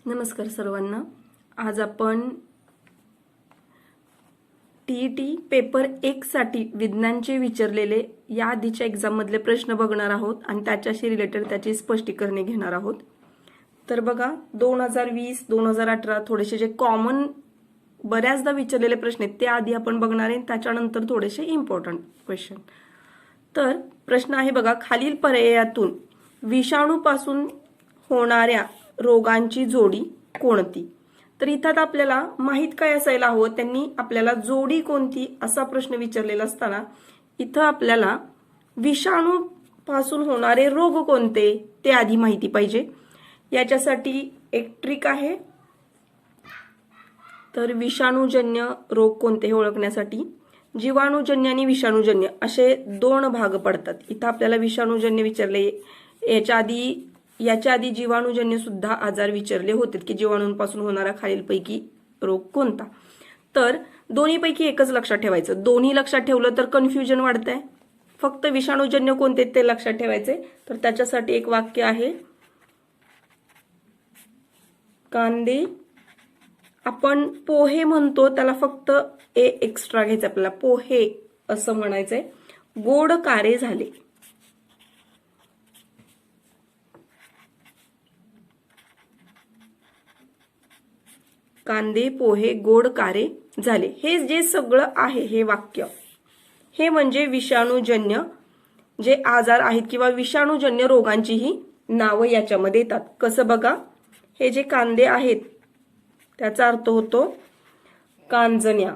नमस्कार सर्वांना. आज आपण टीईटी पेपर 1 साठी विज्ञानचे विचारलेले या आधीच्या एक्झाम मधले प्रश्न बघणार आहोत आणि त्याच्याशी रिलेटेड त्याची स्पष्टीकरणे घेणार आहोत. तर बघा 2020 2018 थोडेसे जे कॉमन बऱ्याचदा विचारलेले प्रश्न आहेत ते आधी आपण बघणार आहे, त्याच्यानंतर थोडेसे इम्पॉर्टंट क्वेश्चन. तर प्रश्न आहे बघा, खालील पर्यायातून विषाणूपासून होणाऱ्या रोगांची जोडी कोणती. तर इथं आपल्याला माहित काय असायला हवं, त्यांनी आपल्याला जोडी कोणती असा प्रश्न विचारलेला असताना इथं आपल्याला विषाणू पासून होणारे रोग कोणते ते आधी माहिती पाहिजे. याच्यासाठी एक ट्रिक आहे. तर विषाणूजन्य रोग कोणते हे ओळखण्यासाठी जीवाणूजन्य आणि विषाणूजन्य असे दोन भाग पडतात. इथं आपल्याला विषाणूजन्य विचारले, याच्या आधी जीवाणूजन्य सुद्धा आजार विचारले होते की जीवाणूंपासून होणारा खालीलपैकी रोग कोणता. तर दोन्हीपैकी एकच लक्षात ठेवायचं. दोन्ही लक्षात ठेवलं तर कन्फ्युजन वाढतंय. फक्त विषाणूजन्य कोणते ते लक्षात ठेवायचे. तर त्याच्यासाठी एक वाक्य आहे, कांदे आपण पोहे म्हणतो त्याला फक्त ए एक्स्ट्रा घ्यायचं, आपल्याला पोहे असं म्हणायचंय. गोड कारे झाले. कांदे पोहे गोड कारे झाले. हे जे सगळं आहे हे वाक्य, हे म्हणजे विषाणूजन्य जे आजार आहेत किंवा विषाणूजन्य रोगांचीही नावं याच्यामध्ये येतात. कसं बघा, हे जे कांदे आहेत त्याचा अर्थ होतो कांजण्या.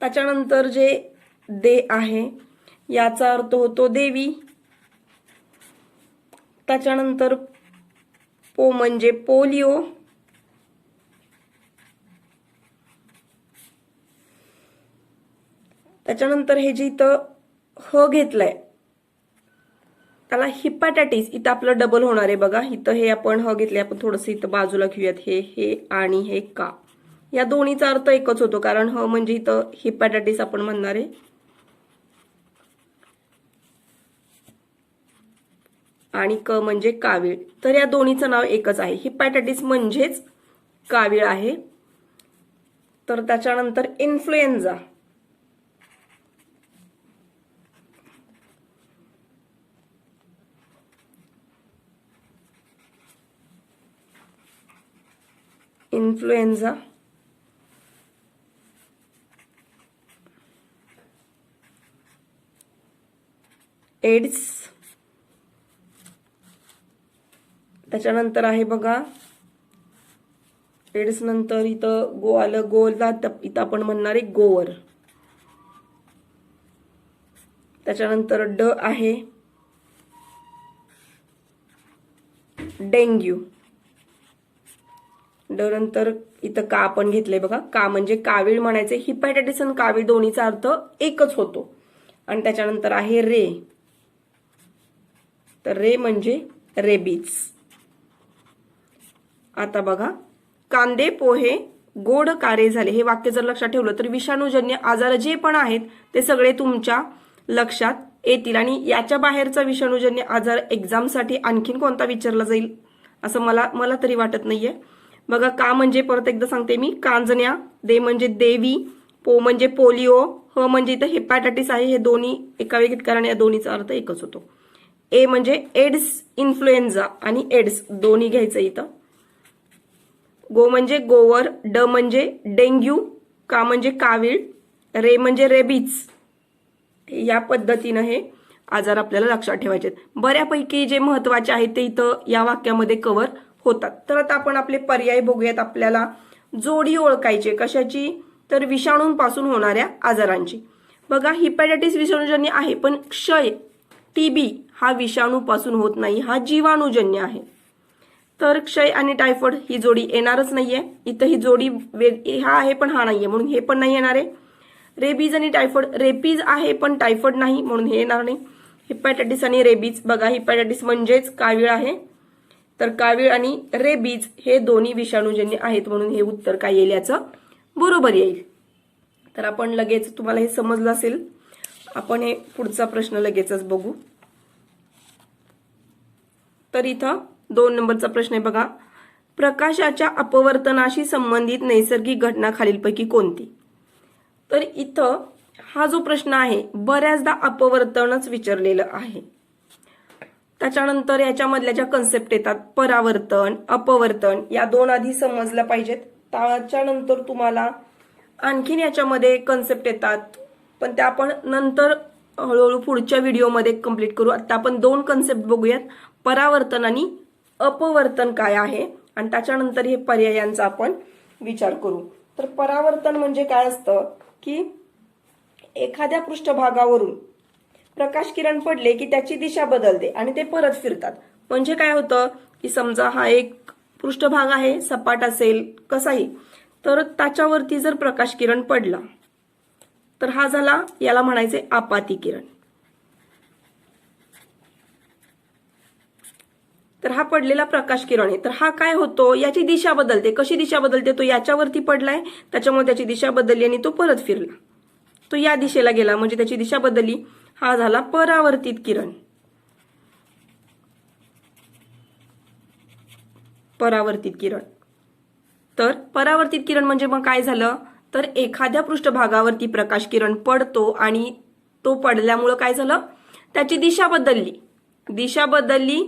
त्याच्यानंतर जे दे आहे याचा अर्थ होतो देवी. त्याच्यानंतर पो म्हणजे पोलिओ. त्याच्यानंतर हे जे इथं ह घेतलंय त्याला हिपॅटायटिस. इथं आपलं डबल होणार आहे बघा. इथं हे आपण ह घेतले, आपण थोडंसं इथं बाजूला घेऊयात. हे आणि हे का, या दोन्हीचा अर्थ एकच होतो, कारण ह म्हणजे इथं हिपॅटायटिस आपण म्हणणार आहे. आणि क म्हणजे कावीळ. तर या दोन्हीचं नाव एकच आहे. हिपॅटायटिस म्हणजेच कावीळ आहे. तर त्याच्यानंतर इन्फ्लुएन्झा. Influenza AIDS. त्याच्यानंतर आहे बघा एड्स नंतर इथं गो आलं. गोला इथं आपण म्हणणार आहे गोवर. त्याच्यानंतर ड आहे डेंग्यू. ड नंतर इथं का आपण घेतलंय बघा. का म्हणजे कावीळ म्हणायचे. हिपॅटायटिस आणि कावीळ दोन्हीचा अर्थ एकच होतो. आणि त्याच्यानंतर आहे रे. तर रे म्हणजे रेबीज. आता बघा, कांदे पोहे गोड कारे झाले. हे वाक्य जर लक्षात ठेवलं तर विषाणूजन्य आजार जे पण आहेत ते सगळे तुमच्या लक्षात येतील. आणि याच्या बाहेरचा विषाणूजन्य आजार एक्झामसाठी आणखीन कोणता विचारला जाईल असं मला तरी वाटत नाहीये. बघा, का म्हणजे परत एकदा सांगते मी, कांजण्या. दे म्हणजे देवी. पो म्हणजे पोलिओ. ह म्हणजे इथं हिपॅटायटिस आहे. हे दोन्ही एका वेगळीत कारण या दोन्हीचा अर्थ एकच होतो. ए म्हणजे एड्स, इन्फ्लुएन्झा आणि एड्स दोन्ही घ्यायचं इथं. गो म्हणजे गोवर. ड म्हणजे डेंग्यू. का म्हणजे कावीळ. रे म्हणजे रेबीज. या पद्धतीनं हे आजार आपल्याला लक्षात ठेवायचे. बऱ्यापैकी जे महत्वाचे आहेत ते इथं या वाक्यामध्ये कव्हर होतात. तर आता आपण आपले पर्याय बघूयात. आपल्याला जोडी ओळखायची कशाची, तर विषाणूंपासून होणाऱ्या आजारांची. बघा, हिपॅटायटिस विषाणूजन्य आहे, पण क्षय टीबी हा विषाणूपासून होत नाही, हा जीवाणूजन्य आहे. तर क्षय आणि टायफॉइड ही जोडी येणारच नाहीये. इथं ही जोडी हा आहे पण हा नाहीये, म्हणून हे पण नाही येणार आहे. रेबीज आणि टायफॉइड, रेबीज आहे पण टायफॉइड नाही, म्हणून हे येणार नाही. हिपॅटायटिस आणि रेबीज. बघा, हिपॅटायटिस म्हणजेच कावीळ आहे. तर कावीळ आणि रेबीज हे दोन्ही विषाणूजन्य आहेत, म्हणून हे उत्तर काय येईल याचं बरोबर येईल. तर आपण लगेच, तुम्हाला हे समजलं असेल, आपण हे पुढचा प्रश्न लगेचच बघू. तर इथं 2 नंबरचा प्रश्न आहे बघा, प्रकाशाच्या अपवर्तनाशी संबंधित नैसर्गिक घटना खालीलपैकी कोणती? तर इथं हा जो प्रश्न आहे बऱ्याचदा अपवर्तनच विचारलेलं आहे. त्याच्यानंतर याच्यामधल्या ज्या कन्सेप्ट येतात परावर्तन, अपवर्तन, या 2 आधी समजल्या पाहिजेत. त्याच्यानंतर तुम्हाला आणखीन याच्यामध्ये कन्सेप्ट येतात, पण त्या आपण नंतर हळूहळू पुढच्या व्हिडिओमध्ये कंप्लीट करू. आता आपण 2 कन्सेप्ट बघूयात, परावर्तन आणि अपवर्तन काय आहे, आणि त्याच्यानंतर हे पर्यायांचा आपण विचार करू. तर परावर्तन म्हणजे काय असतं की एखाद्या पृष्ठभागावरून प्रकाश किरण पडले की त्याची दिशा बदलते आणि ते परत फिरतात. म्हणजे काय होतं की समजा हा एक पृष्ठभाग आहे, सपाट असेल कसाही, तर त्याच्यावरती जर प्रकाश किरण पडला तर हा झाला, याला म्हणायचे आपाती किरण. तर हा पडलेला प्रकाश किरण आहे, तर हा काय होतो, याची दिशा बदलते. कशी दिशा बदलते, तो याच्यावरती पडलाय त्याच्यामुळे त्याची दिशा बदलली आणि तो परत फिरला, तो या दिशेला गेला म्हणजे त्याची दिशा बदलली. हा झाला परावर्तित किरण. परावर्तित किरण. तर परावर्तित किरण म्हणजे मग काय झालं, तर एखाद्या पृष्ठभागावरती प्रकाश किरण पडतो आणि तो पडल्यामुळं काय झालं, त्याची दिशा बदलली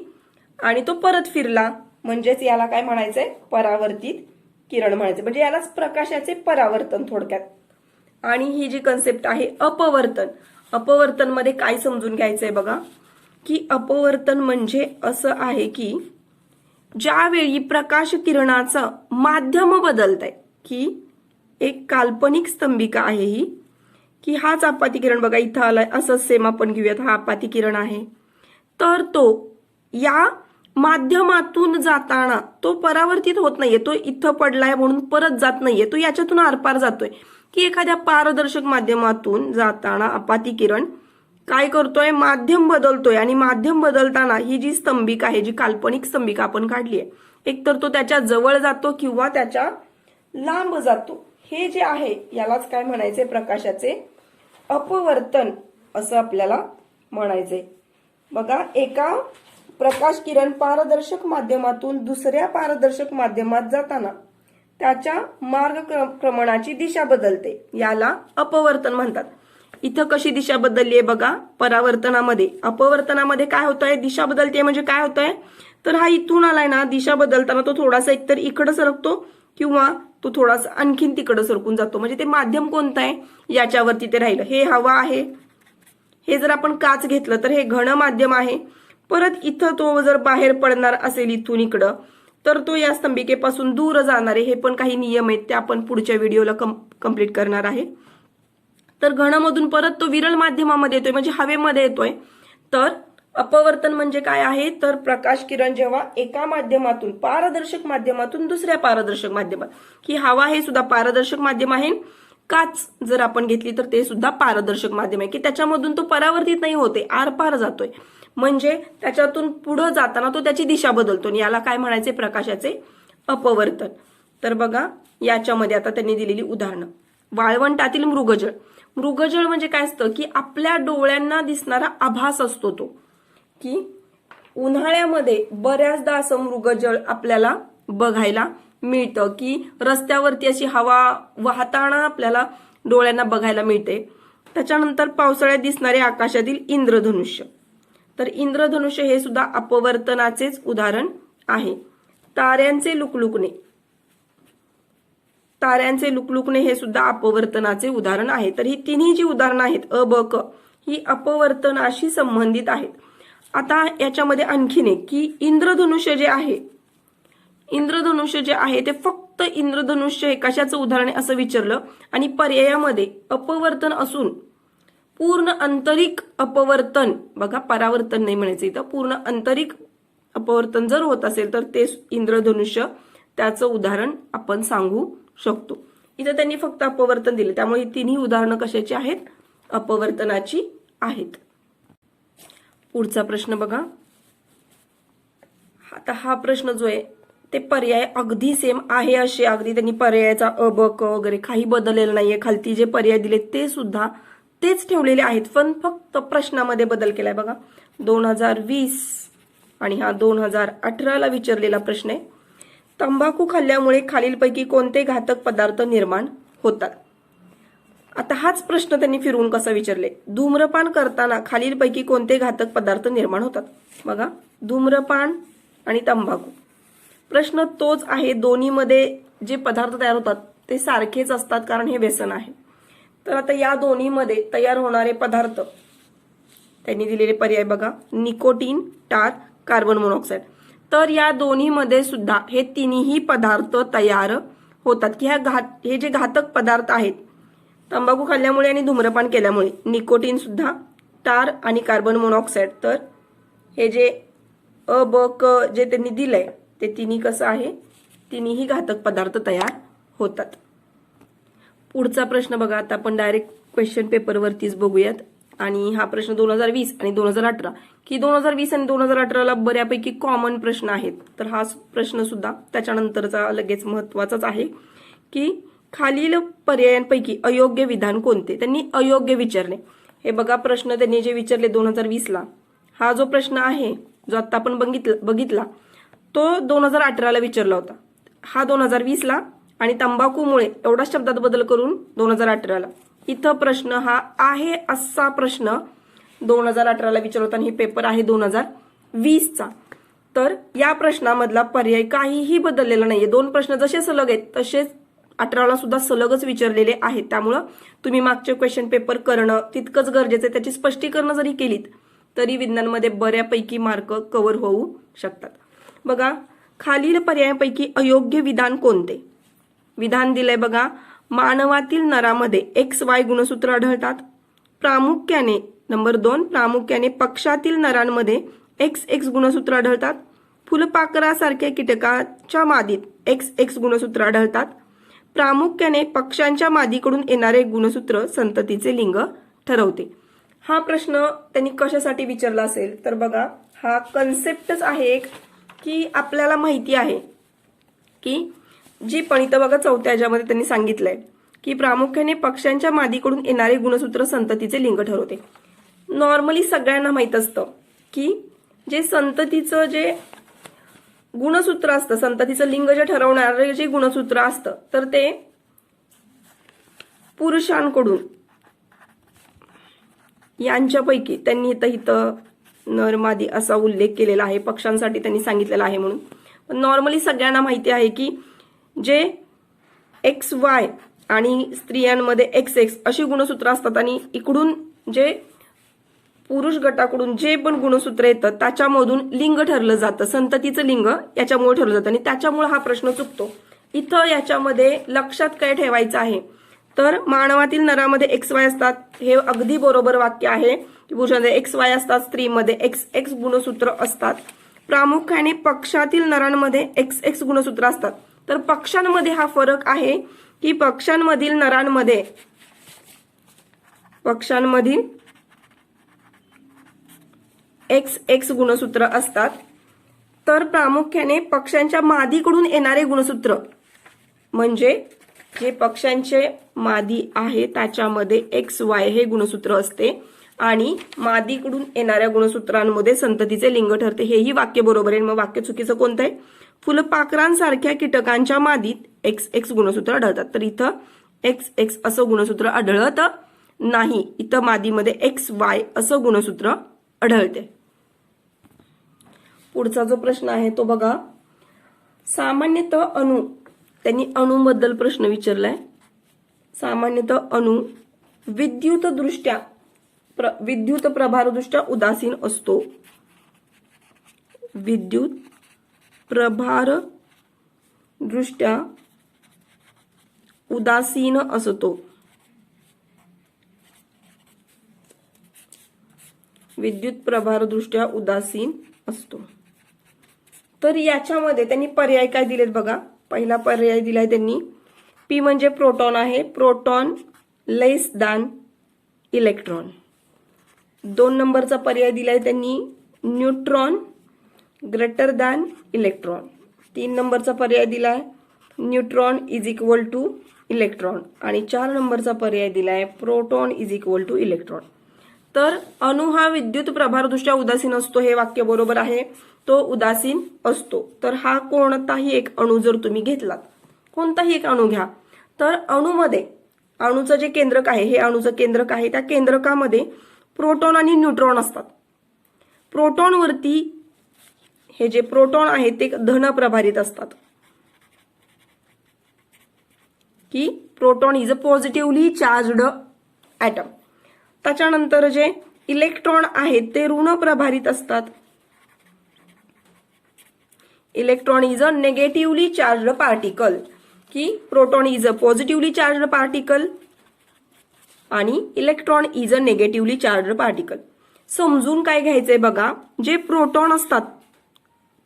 आणि तो परत फिरला, म्हणजेच याला काय म्हणायचंय, परावर्तित किरण म्हणायचे. म्हणजे यालाच प्रकाशाचे परावर्तन थोडक्यात. आणि ही जी कन्सेप्ट आहे अपवर्तन मध्ये काय समजून घ्यायचंय बघा, की अपवर्तन म्हणजे असं आहे की ज्यावेळी प्रकाश किरणाचं माध्यम बदलत आहे, की एक काल्पनिक स्तंभिका आहे ही, की हाच आपाती किरण बघा इथं आलाय, असंच सेम आपण घेऊयात, हा आपाती किरण आहे. तर तो या माध्यमातून जाताना तो परावर्तित होत नाहीये, तो इथं पडलाय म्हणून परत जात नाहीये, तो याच्यातून आरपार जातोय. की एखाद्या पारदर्शक माध्यमातून जाताना आपाती किरण काय करतोय, माध्यम बदलतोय, आणि माध्यम बदलताना ही जी स्तंभिका आहे, जी काल्पनिक स्तंभिका आपण काढली आहे, एकतर तो त्याच्या जवळ जातो किंवा त्याच्या लांब जातो. हे जे आहे यालाच काय म्हणायचे, प्रकाशाचे अपवर्तन असं आपल्याला म्हणायचे. बघा, एका प्रकाश किरण पारदर्शक माध्यमातून दुसऱ्या पारदर्शक माध्यमात जाताना त्याच्या मार्गक्रमणाची दिशा बदलते, याला अपवर्तन म्हणतात. इथं कशी दिशा बदलली आहे बघा परावर्तनामध्ये. अपवर्तनामध्ये काय होतंय, दिशा बदलते म्हणजे काय होतंय, तर हा इथून आलाय ना, दिशा बदलताना तो थोडासा एकतर इकडं सरकतो किंवा तो थोडासा आणखीन तिकडं सरकून जातो. म्हणजे ते माध्यम कोणतं आहे, याच्यावरती ते राहिलं. हे हवा आहे, हे जर आपण काच घेतलं तर हे घन माध्यम आहे. परत इथं तो जर बाहेर पडणार असेल इथून इकडं, तर तो या स्तंभिकेपासून दूर जाणार आहे. हे पण काही नियम आहेत, ते आपण पुढच्या व्हिडिओला कंप्लीट करणार आहे. तर घनमधून परत तो विरल माध्यमामध्ये येतोय, म्हणजे हवेमध्ये येतोय. तर अपवर्तन म्हणजे काय आहे, तर प्रकाश किरण जेव्हा एका माध्यमातून पारदर्शक माध्यमातून दुसऱ्या पारदर्शक माध्यमात, की हवा हे सुद्धा पारदर्शक माध्यम आहे, काच जर आपण घेतली तर ते सुद्धा पारदर्शक माध्यम आहे, की त्याच्यामधून तो परावर्तित नाही होते, आरपार जातोय. म्हणजे त्याच्यातून पुढे जाताना तो त्याची दिशा बदलतो. याला काय म्हणायचे, प्रकाशाचे अपवर्तन. तर बघा याच्यामध्ये आता त्यांनी दिलेली उदाहरणं, वाळवंटातील मृगजळ म्हणजे काय असतं, की आपल्या डोळ्यांना दिसणारा आभास असतो तो, की उन्हाळ्यामध्ये बऱ्याचदा असं मृगजळ आपल्याला बघायला मिळतं, की रस्त्यावरती अशी हवा वाहताना आपल्याला डोळ्यांना बघायला मिळते. त्याच्यानंतर पावसाळ्यात दिसणारे आकाशातील इंद्रधनुष्य. तर इंद्रधनुष्य हे सुद्धा अपवर्तनाचेच उदाहरण आहे. ताऱ्यांचे लुकलुकणे हे सुद्धा अपवर्तनाचे उदाहरण आहे. तर ही तिन्ही जी उदाहरणं आहेत अ ब क, ही अपवर्तनाशी संबंधित आहेत. आता याच्यामध्ये आणखीन एक, की इंद्रधनुष्य जे आहे ते फक्त इंद्रधनुष्य हे कशाचं उदाहरण आहे असं विचारलं, आणि पर्यायामध्ये अपवर्तन असून पूर्ण आंतरिक अपवर्तन, बघा परावर्तन नाही म्हणायचं इथं, पूर्ण आंतरिक अपवर्तन जर होत असेल तर ते इंद्रधनुष्य त्याचं उदाहरण आपण सांगू शकतो. इथं त्यांनी फक्त अपवर्तन दिले, त्यामुळे ही तिन्ही उदाहरणं कशाची आहेत, अपवर्तनाची आहेत. पुढचा प्रश्न बघा. आता हा प्रश्न जो आहे ते पर्याय अगदी सेम आहे असे, अगदी त्यांनी पर्यायाचा अ ब क वगैरे काही बदललेलं नाहीये. खालती जे पर्याय दिले ते सुद्धा तेच ठेवलेले आहेत, पण फक्त प्रश्नामध्ये बदल केलाय. बघा 2020 आणि हा 2018ला विचारलेला प्रश्न आहे. तंबाखू खाल्ल्यामुळे खालीलपैकी कोणते घातक पदार्थ निर्माण होतात. आता हाच प्रश्न त्यांनी फिरवून कसा विचारले. धूम्रपान करताना खालीलपैकी कोणते घातक पदार्थ निर्माण होतात. बघा, धूम्रपान आणि तंबाखू प्रश्न तोच आहे. दोन्हीमध्ये जे पदार्थ तयार होतात ते सारखेच असतात, कारण हे व्यसन आहे. तर आता या दोन्हीमध्ये तयार होणारे पदार्थ त्यांनी दिलेले पर्याय बघा, निकोटीन, टार, कार्बन मोनॉक्साईड. तर या दोन्हीमध्ये सुद्धा हे तिन्ही पदार्थ तयार होतात की हे जे घातक पदार्थ आहेत तंबाखू खाल्ल्यामुळे आणि धूम्रपान केल्यामुळे, निकोटीन सुद्धा, टार आणि कार्बन मोनॉक्साईड, तर हे जे अ ब क जे त्यांनी दिलंय ते तिन्ही कसं आहे, तिन्ही घातक पदार्थ तयार होतात. पुढचा प्रश्न बघा, आता आपण डायरेक्ट क्वेश्चन पेपरवरतीच बघूयात. आणि हा प्रश्न 2020 आणि 2018 की 2020 आणि 2018ला बऱ्यापैकी कॉमन प्रश्न आहेत. तर हा प्रश्न सुद्धा त्याच्यानंतरचा लगेच महत्वाचाच आहे की खालील पर्यायांपैकी अयोग्य विधान कोणते. त्यांनी अयोग्य विचारले. हे बघा, प्रश्न त्यांनी जे विचारले 2020ला, हा जो प्रश्न आहे जो आता आपण बघितला तो 2018ला विचारला होता. हा 2020ला आणि तंबाखूमुळे एवढाच शब्दात बदल करून 2018ला. इथं प्रश्न हा आहे असा प्रश्न 2018ला विचारला होता आणि हे पेपर आहे 2020चा. तर या प्रश्नामधला पर्याय काहीही बदललेला नाहीये. दोन प्रश्न जसे सलग आहेत तसेच 18ला सुद्धा सलगच विचारलेले आहेत. त्यामुळं तुम्ही मागचे क्वेश्चन पेपर करणं तितकंच गरजेचं आहे. त्याची स्पष्टीकरण जरी केलीत तरी विज्ञानमध्ये बऱ्यापैकी मार्क कव्हर होऊ शकतात. बघा, खालील पर्यायांपैकी अयोग्य विधान कोणते. विधान दिलंय बघा, मानवातील नरामध्ये XY गुणसूत्र आढळतात. प्रामुख्याने नंबर 2, प्रामुख्याने पक्षातील नरांमध्ये XX गुणसूत्र आढळतात. फुलपाखरासारख्या कीटकाच्या मादीत XX गुणसूत्र आढळतात. प्रामुख्याने पक्ष्यांच्या मादीकडून येणारे गुणसूत्र संततीचे लिंग ठरवते. हा प्रश्न त्यांनी कशासाठी विचारला असेल तर बघा, हा कन्सेप्टच आहे एक की आपल्याला माहिती आहे की जी पण इथं बघा 4थ्या ह्याच्यामध्ये त्यांनी सांगितलंय की प्रामुख्याने पक्ष्यांच्या मादीकडून येणारे गुणसूत्र संततीचे लिंग ठरवते. नॉर्मली सगळ्यांना माहित असतं की जे संततीचं जे गुणसूत्र असतं, संततीचं लिंग जे ठरवणारे जे गुणसूत्र असतं तर ते पुरुषांकडून यांच्यापैकी त्यांनी इथं नर मादी असा उल्लेख केलेला आहे. पक्षांसाठी त्यांनी सांगितलेला आहे म्हणून. पण नॉर्मली सगळ्यांना माहिती आहे की जे XY आणि स्त्रियांमध्ये XX अशी गुणसूत्र असतात आणि इकडून जे पुरुष गटाकडून जे पण गुणसूत्र येतं त्याच्यामधून लिंग ठरलं जातं, संततीचं लिंग याच्यामुळे ठरलं जातं आणि त्याच्यामुळे हा प्रश्न चुकतो. इथं याच्यामध्ये लक्षात काय ठेवायचं आहे तर मानवातील नरामध्ये XY असतात, हे अगदी बरोबर वाक्य आहे. पुरुषांमध्ये XY असतात, स्त्रीमध्ये XX गुणसूत्र असतात. प्रामुख्याने पक्षातील नरांमध्ये XX गुणसूत्र असतात. तर पक्षांमध्ये हा फरक आहे की पक्षांमधील नरांमध्ये XX गुणसूत्र असतात. तर प्रामुख्याने पक्ष्यांच्या मादीकडून येणारे गुणसूत्र म्हणजे जे पक्ष्यांचे मादी आहे त्याच्यामध्ये XY हे गुणसूत्र असते आणि मादीकडून येणाऱ्या गुणसूत्रांमध्ये संततीचे लिंग ठरते. हेही वाक्य बरोबर आहे. मग वाक्य चुकीचं कोणतं आहे. फुलपाखरांसारख्या कीटकांच्या मादीत XX गुणसूत्र आढळतात. तर इथं XX असं गुणसूत्र आढळत नाही. इथं मादीमध्ये XY असं गुणसूत्र आढळते. पुढचा जो प्रश्न आहे तो बघा, सामान्यतः अणू, त्यांनी अणूबद्दल प्रश्न विचारलाय. सामान्यतः अणू विद्युत प्रभारदृष्ट्या उदासीन असतो. विद्युत प्रभारदृष्ट्या उदासीन असतो. विद्युत प्रभारदृष्ट्या उदासीन असतो. तर याच्यामध्ये त्यांनी पर्याय काय दिलेत बघा. पहिला पर्याय दिलाय त्यांनी P म्हणजे प्रोटॉन आहे, प्रोटॉन लेस दॅन इलेक्ट्रॉन. 2 नंबरचा पर्याय दिलाय त्यांनी न्यूट्रॉन ग्रेटर दॅन इलेक्ट्रॉन. 3 नंबरचा पर्याय दिलाय neutron is equal two electron आणि 4 नंबरचा पर्याय दिलाय proton is equal two electron. तर अणू हा विद्युत प्रभारदृष्ट्या उदासीन असतो हे वाक्य बरोबर आहे. तो उदासीन असतो. तर हा कोणताही एक अणू जर तुम्ही घेतलात, कोणताही एक अणू घ्या, तर अणूमध्ये अणूचं जे केंद्रक आहे, हे अणूचं केंद्रक आहे, त्या केंद्रकामध्ये प्रोटॉन आणि न्यूट्रॉन असतात. प्रोटॉनवरती हे जे प्रोटॉन आहेत ते धन प्रभारित असतात, की proton is a positively charged atom. त्याच्यानंतर जे इलेक्ट्रॉन आहेत ते ऋण प्रभारित असतात. Electron is a negatively charged particle, की proton is a positively charged particle आणि electron is a negatively charged particle. समजून काय घ्यायचंय बघा, जे प्रोटॉन असतात,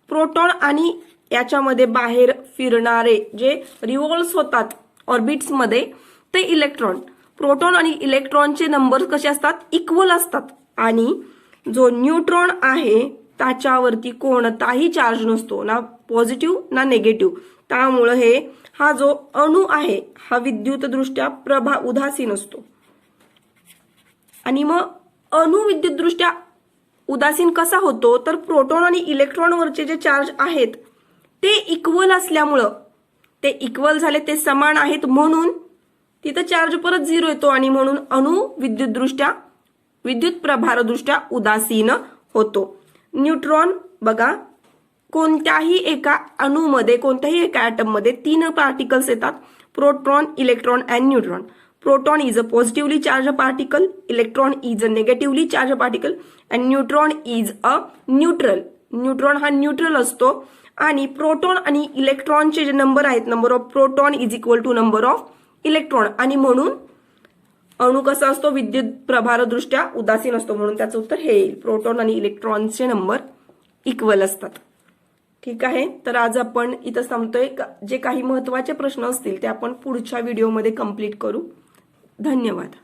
प्रोटॉन आणि याच्यामध्ये बाहेर फिरणारे जे रिव्हॉल्व्स होतात ऑर्बिट्समध्ये ते इलेक्ट्रॉन. प्रोटॉन आणि इलेक्ट्रॉनचे नंबर कसे असतात, इक्वल असतात. आणि जो न्यूट्रॉन आहे त्याच्यावरती कोणताही चार्ज नसतो, ना पॉझिटिव्ह ना निगेटिव्ह. त्यामुळे हा जो अणू आहे हा विद्युतदृष्ट्या उदासीन असतो. आणि मग अणू विद्युतदृष्ट्या उदासीन कसा होतो, तर प्रोटॉन आणि इलेक्ट्रॉनवरचे जे चार्ज आहेत ते इक्वल असल्यामुळं, ते इक्वल झाले, ते समान आहेत, म्हणून तिथं चार्ज परत 0 येतो आणि म्हणून अणू विद्युत प्रभारदृष्ट्या उदासीन होतो. न्यूट्रॉन बघा, कोणत्याही एका अणूमध्ये, कोणत्याही एका ॲटममध्ये 3 पार्टिकल्स येतात, proton, electron and neutron. Proton is a positively charge particle, electron is a negatively charge particle and neutron is a neutral. Neutron हा न्यूट्रल असतो. आणि प्रोटॉन आणि इलेक्ट्रॉनचे जे नंबर आहेत, number of proton is equal to number of electron, आणि म्हणून अणू कसा असतो, विद्युत प्रभारदृष्ट्या उदासीन असतो. म्हणून त्याचं उत्तर हे येईल, प्रोटॉन आणि इलेक्ट्रॉनचे नंबर इक्वल असतात. ठीक आहे, तर आज आपण इथं थांबतोय. जे काही महत्त्वाचे प्रश्न असतील ते आपण पुढच्या व्हिडिओमध्ये कंप्लीट करू. धन्यवाद.